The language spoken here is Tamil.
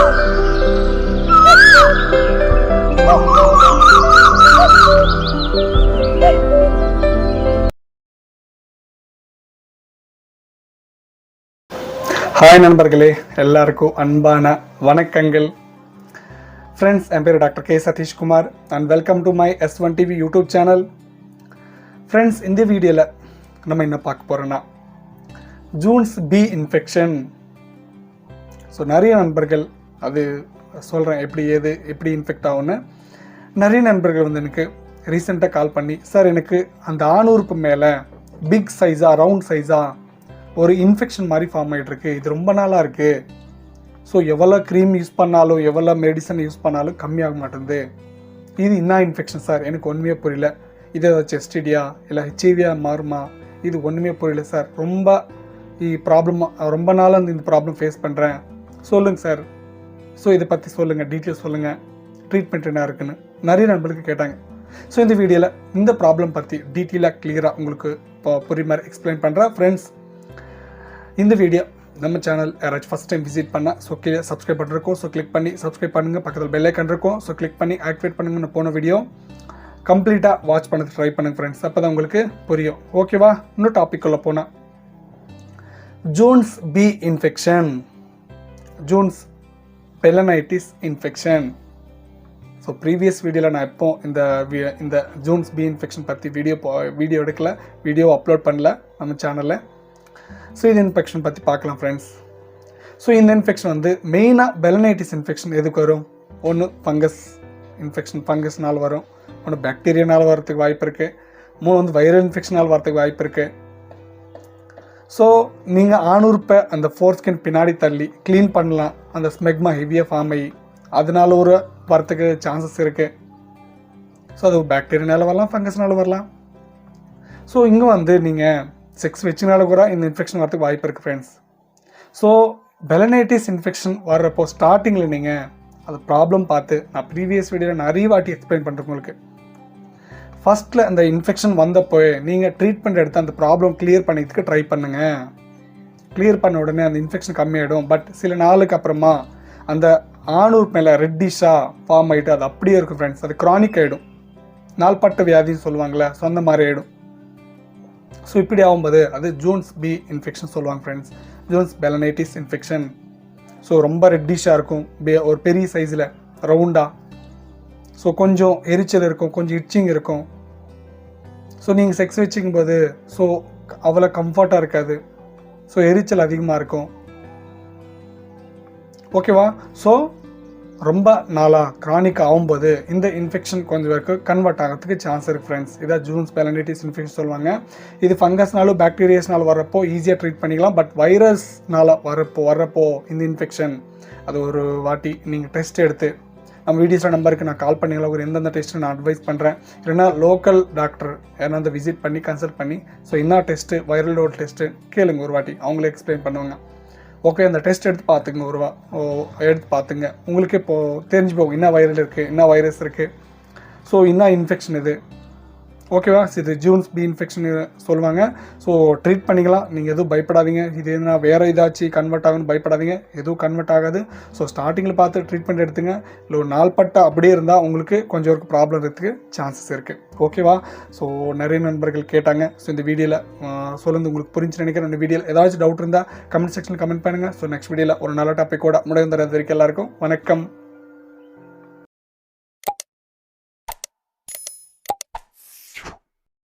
ஹாய் நண்பர்களே, எல்லாருக்கும் அன்பான வணக்கங்கள். ஃப்ரெண்ட்ஸ், என் பேர் doctor K Sathishkumar and welcome to my S1 TV YouTube channel. Friends, இந்த வீடியோவில் நம்ம என்ன பார்க்க போகிறோன்னா ஜூன்ஸ் பி இன்ஃபெக்ஷன். ஸோ நிறைய நண்பர்கள் அது சொல்கிறேன் எப்படி இன்ஃபெக்ட் ஆகும்னு. நிறைய நண்பர்கள் வந்து எனக்கு ரீசெண்டாக கால் பண்ணி, சார் எனக்கு அந்த ஆணுறுப்பு மேலே பிக் சைஸாக ரவுண்ட் சைஸாக ஒரு இன்ஃபெக்ஷன் மாதிரி ஃபார்ம் ஆகிட்டுருக்கு, இது ரொம்ப நாளாக இருக்குது. ஸோ எவ்வளோ க்ரீம் யூஸ் பண்ணாலும் எவ்வளோ மெடிசன் யூஸ் பண்ணாலும் கம்மியாக மாட்டேங்குது. இது என்ன இன்ஃபெக்ஷன் சார், எனக்கு ஒன்றுமே புரியல. இது ஏதாச்சும் எஸ்டிடியா இல்லை ஹெச்ஐவியா மாறுமா, இது ஒன்றுமே புரியல சார். ரொம்ப நாளாக இந்த ப்ராப்ளம் ஃபேஸ் பண்ணுறேன், சொல்லுங்கள் சார். ஸோ இதை பற்றி சொல்லுங்கள், டீட்டெயில்ஸ் சொல்லுங்கள், ட்ரீட்மெண்ட் என்ன இருக்குன்னு நிறைய நண்பர்களுக்கு கேட்டாங்க. ஸோ இந்த வீடியோவில் இந்த ப்ராப்ளம் பற்றி டீட்டெயிலாக கிளியராக உங்களுக்கு இப்போ புரிய மாதிரி எக்ஸ்பிளைன் பண்ணுறேன். ஃப்ரெண்ட்ஸ், இந்த வீடியோ நம்ம சேனல் யாராச்சும் ஃபஸ்ட் டைம் விசிட் பண்ணால் ஸோ கீழே சப்ஸ்கிரைப் பண்ணிருக்கோம், ஸோ கிளிக் பண்ணி சப்ஸ்கிரைப் பண்ணுங்கள். பக்கத்தில் பெல் ஐக்கான் இருக்கும், ஸோ கிளிக் பண்ணி ஆக்டிவேட் பண்ணுங்கன்னு போன வீடியோ கம்ப்ளீட்டாக வாட்ச் பண்ணது ட்ரை பண்ணுங்கள் ஃப்ரெண்ட்ஸ், அப்போ தான் உங்களுக்கு புரியும். ஓகேவா? இன்னும் டாபிக் உள்ள போனால் ஜூன்ஸ் பி இன்ஃபெக்ஷன், ஜூன்ஸ் பெலனைட்டிஸ் இன்ஃபெக்ஷன். ஸோ ப்ரீவியஸ் வீடியோவில் நான் எப்போ இந்த ஜூன்ஸ் பி இன்ஃபெக்ஷன் பற்றி வீடியோ எடுக்கல, வீடியோ அப்லோட் பண்ணல நம்ம சேனலில். ஸோ இந்த இன்ஃபெக்ஷன் பற்றி பார்க்கலாம் ஃப்ரெண்ட்ஸ். ஸோ இந்த இன்ஃபெக்ஷன் வந்து மெயினாக பெலனைட்டிஸ் இன்ஃபெக்ஷன் எதுக்கு வரும்? ஒன்று ஃபங்கஸ் இன்ஃபெக்ஷன், ஃபங்கஸ்னால் வரும். ஒன்று பாக்டீரியானால் வரதுக்கு வாய்ப்பு இருக்குது. வந்து வைரல் இன்ஃபெக்ஷனால் வரதுக்கு வாய்ப்பு இருக்குது. ஸோ நீங்கள் ஆணுறுப்பை அந்த ஃபோர்ஸ்கின் பின்னாடி தள்ளி க்ளீன் பண்ணலாம், அந்த ஸ்மெக்மா ஹெவியாக ஃபார்ம் ஆகி அதனால ஒரு வரத்துக்கு சான்சஸ் இருக்குது. ஸோ அது பாக்டீரியானால வரலாம், ஃபங்கஸ்னால வரலாம். ஸோ இங்கே வந்து நீங்கள் செக்ஸ் வச்சுனால கூட இந்த இன்ஃபெக்ஷன் வரதுக்கு வாய்ப்பு இருக்குது ஃப்ரெண்ட்ஸ். ஸோ பெலனைட்டிஸ் இன்ஃபெக்ஷன் வர்றப்போ ஸ்டார்டிங்கில் நீங்கள் அது ப்ராப்ளம் பார்த்து, நான் ப்ரீவியஸ் வீடியோவில் நிறைய வாட்டி எக்ஸ்பிளைன் பண்ணுறேன் உங்களுக்கு. ஃபஸ்ட்டில் அந்த இன்ஃபெக்ஷன் வந்தப்போ நீங்கள் ட்ரீட்மெண்ட் எடுத்து அந்த ப்ராப்ளம் கிளியர் பண்ணிக்கிறதுக்கு ட்ரை பண்ணுங்கள். கிளியர் பண்ண உடனே அந்த இன்ஃபெக்ஷன் கம்மியாகிடும். பட் சில நாளுக்கு அப்புறமா அந்த ஆணுறுப்பு மேலே ரெட்டிஷாக ஃபார்ம் ஆகிட்டு அது அப்படியே இருக்கும் ஃப்ரெண்ட்ஸ். அது க்ரானிக் ஆகிடும், நாள்பட்ட வியாதின்னு சொல்லுவாங்களே, ஸோ அந்த மாதிரி ஆகிடும். ஸோ இப்படி ஆகும்போது அது ஜூன்ஸ் பி இன்ஃபெக்ஷன் சொல்லுவாங்க friends, Jones balanitis infection. So ரொம்ப ரெட்டிஷாக இருக்கும், ஒரு பெரிய சைஸில் ரவுண்டாக. ஸோ கொஞ்சம் எரிச்சல் இருக்கும், கொஞ்சம் இட்சிங் இருக்கும். ஸோ நீங்கள் செக்ஸ் வச்சுக்கும்போது ஸோ அவ்வளோ கம்ஃபர்ட்டாக இருக்காது, ஸோ எரிச்சல் அதிகமாக இருக்கும். ஓகேவா? ஸோ ரொம்ப நாளாக க்ரானிக் ஆகும்போது இந்த இன்ஃபெக்ஷன் கொஞ்சம் வரைக்கும் கன்வெர்ட் ஆகிறதுக்கு சான்ஸ் இருக்குது ஃப்ரெண்ட்ஸ். இதான் ஜூன்ஸ் பெலனைட்டிஸ் இன்ஃபெக்ஷன் சொல்லுவாங்க. இது ஃபங்கஸ்னாலும் பாக்டீரியாஸ்னாலும் வரப்போ ஈஸியாக ட்ரீட் பண்ணிக்கலாம். பட் வைரஸ்னால் வர்றப்போ இந்த இன்ஃபெக்ஷன் அது ஒரு வாட்டி நீங்கள் டெஸ்ட் எடுத்து நம்ம வீடியோஸில் நம்பருக்கு நான் கால் பண்ணிக்கலாம், ஒரு எந்தெந்த டெஸ்ட்டு நான் அட்வைஸ் பண்ணுறேன். இல்லைனா லோக்கல் டாக்டர் யாரா வந்து விசிட் பண்ணி கன்சல்ட் பண்ணி ஸோ என்ன டெஸ்ட்டு வைரல் லோட் டெஸ்ட்டு கேளுங்க, ஒரு வாட்டி அவங்களே எக்ஸ்பிளைன் பண்ணுவாங்க. ஓகே, அந்த டெஸ்ட் எடுத்து பார்த்துங்க, எடுத்து பார்த்துங்க, உங்களுக்கு இப்போது தெரிஞ்சு போகும் என்ன வைரல் இருக்குது, என்ன வைரஸ் இருக்குது, ஸோ என்ன இன்ஃபெக்ஷன் இது. ஓகேவா? இது ஜூன்ஸ் பி இன்ஃபெக்ஷன் சொல்லுவாங்க. ஸோ ட்ரீட் பண்ணிக்கலாம், நீங்கள் எதுவும் பயப்படாதீங்க. இது என்ன வேறு ஏதாச்சும் கன்வெர்ட் ஆகுன்னு பயப்படாதீங்க, எதுவும் கன்வெர்ட் ஆகாது. ஸோ ஸ்டார்டிங்கில் பார்த்து ட்ரீட்மெண்ட் எடுத்துங்க. இல்லை ஒரு நாள்பட்ட அப்படியே இருந்தால் உங்களுக்கு கொஞ்சம் ஒரு ப்ராப்ளம் இருக்கிறதுக்கு சான்சஸ் இருக்குது. ஓகேவா? ஸோ நிறைய நண்பர்கள் கேட்டாங்க. ஸோ இந்த வீடியோவில் சொல்லுங்கள், உங்களுக்கு புரிஞ்சு நினைக்கிறேன். இந்த வீடியோவில் ஏதாச்சும் டவுட் இருந்தால் கமெண்ட் செக்ஷனில் கமெண்ட் பண்ணுங்கள். ஸோ நெக்ஸ்ட் வீடியோவில் ஒரு நல்ல டாப்பிக்கோட முடிவு தரது வரைக்கும் எல்லாருக்கும் வணக்கம்.